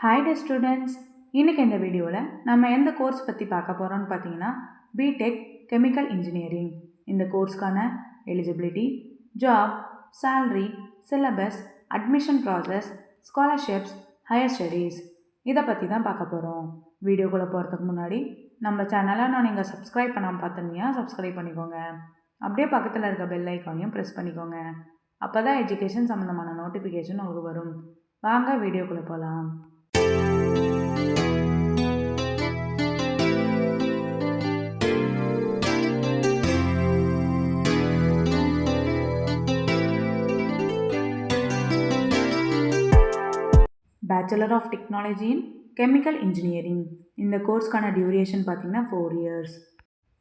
Hi D students, இன்றைக்கி இந்த வீடியோவில் நம்ம எந்த கோர்ஸ் பற்றி பார்க்க போகிறோம்னு பார்த்தீங்கன்னா பிடெக் கெமிக்கல் இன்ஜினியரிங். இந்த கோர்ஸ்க்கான eligibility, job, salary, syllabus, admission process, scholarships, higher studies இதை பற்றி தான் பார்க்க போகிறோம். வீடியோக்குள்ளே போகிறதுக்கு முன்னாடி நம்ம சேனலை நீங்கள் சப்ஸ்கிரைப் பண்ணாமல் பார்த்துருந்தீங்கன்னா சப்ஸ்கிரைப் பண்ணிக்கோங்க. அப்படியே பக்கத்தில் இருக்க பெல் ஐக்கானையும் ப்ரெஸ் பண்ணிக்கோங்க. அப்போ தான் எஜுகேஷன் சம்மந்தமான நோட்டிஃபிகேஷன் உங்களுக்கு வரும். வாங்க வீடியோக்குள்ளே போகலாம். Bachelor of technology in chemical engineering. இந்த கோர்ஸ்க்கான டியூரேஷன் பார்த்தீங்கன்னா 4 years.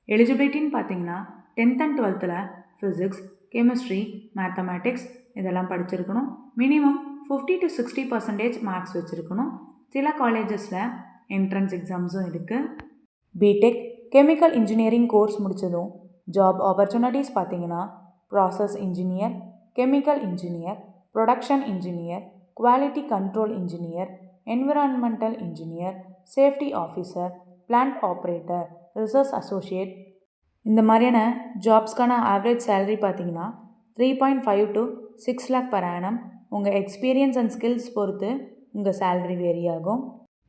எலிஜிபிலிட்டின்னு பார்த்தீங்கன்னா 10th and 12th physics, chemistry, mathematics இதெல்லாம் படிச்சிருக்கணும். மினிமம் 50 to 60% மார்க்ஸ் வச்சுருக்கணும். சில காலேஜஸில் என்ட்ரன்ஸ் எக்ஸாம்ஸும் இருக்குது. பிடெக் கெமிக்கல் இன்ஜினியரிங் கோர்ஸ் முடித்ததும் ஜாப் ஆப்பர்ச்சுனிட்டிஸ் பார்த்தீங்கன்னா process engineer, chemical engineer, production engineer, quality control engineer, environmental engineer, safety officer, plant operator, research associate இந்த மாதிரியான ஜாப்ஸ்க்கான ஆவரேஜ் சேலரி பார்த்தீங்கன்னா 3.5 to 6 lakh per annum. உங்கள் எக்ஸ்பீரியன்ஸ் அண்ட் ஸ்கில்ஸ் பொறுத்து உங்கள் salary vary ஆகும்.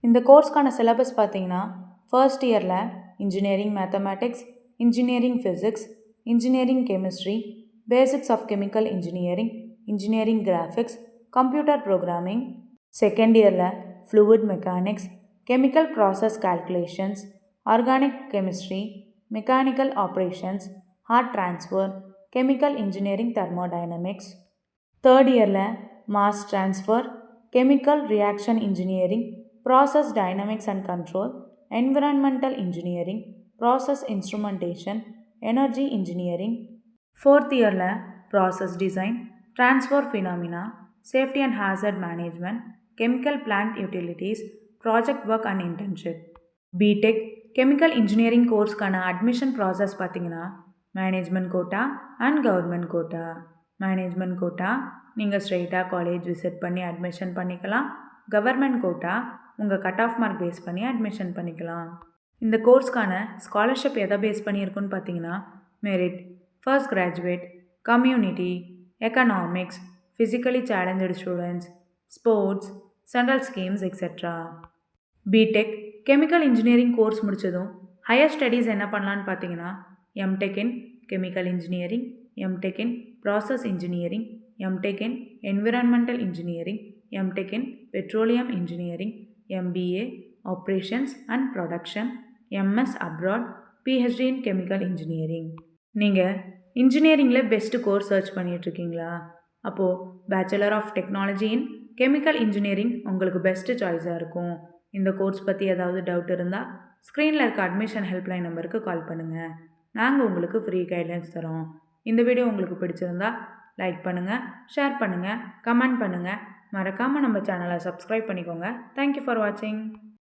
இந்த கோர்ஸ்க்கான சிலபஸ் பார்த்தீங்கன்னா ஃபர்ஸ்ட் இயரில் engineering mathematics, engineering physics, engineering chemistry, basics of chemical engineering, engineering graphics, computer programming. Second இயரில் fluid mechanics, chemical process calculations, organic chemistry, mechanical operations, heat transfer, chemical engineering thermodynamics. Third இயரில் mass transfer, chemical reaction engineering, process dynamics and control, environmental engineering, process instrumentation, energy engineering. Fourth இயரில் process design, transfer phenomena, safety and hazard management, chemical plant utilities, project work and internship. BTech chemical engineering கோர்ஸ்க்கான admission process பார்த்தீங்கன்னா management quota and government quota. Management quota நீங்கள் ஸ்ட்ரெயிட்டாக college visit பண்ணி admission பண்ணிக்கலாம். Government quota உங்கள் cut off mark base பண்ணி admission பண்ணிக்கலாம். இந்த கோர்ஸ்க்கான ஸ்காலர்ஷிப் எதை பேஸ் பண்ணியிருக்குன்னு பார்த்தீங்கன்னா merit, first graduate, community, economics, physically challenged students, sports, central schemes etc. BTech chemical engineering course முடித்ததும் ஹையர் ஸ்டடீஸ் என்ன பண்ணலான்னு பார்த்தீங்கன்னா MTech in chemical engineering, MTech in process engineering, MTech in environmental engineering, MTech in petroleum engineering, MBA operations and production, MS abroad, PhD in chemical engineering. நீங்கள் இன்ஜினியரிங்கில் best course search பண்ணிகிட்ருக்கீங்களா? அப்போது bachelor of technology in chemical engineering உங்களுக்கு best சாய்ஸாக இருக்கும். இந்த course பற்றி ஏதாவது டவுட் இருந்தால் ஸ்க்ரீனில் இருக்க அட்மிஷன் ஹெல்ப்லைன் நம்பருக்கு கால் பண்ணுங்கள். நாங்கள் உங்களுக்கு ஃப்ரீ கைட்லைன்ஸ் தரோம். இந்த வீடியோ உங்களுக்கு பிடிச்சிருந்தா லைக் பண்ணுங்கள், ஷேர் பண்ணுங்கள், கமெண்ட் பண்ணுங்கள். மறக்காமல் நம்ம சேனலை சப்ஸ்கிரைப் பண்ணிக்கோங்க. தேங்க்யூ ஃபார் வாட்சிங்.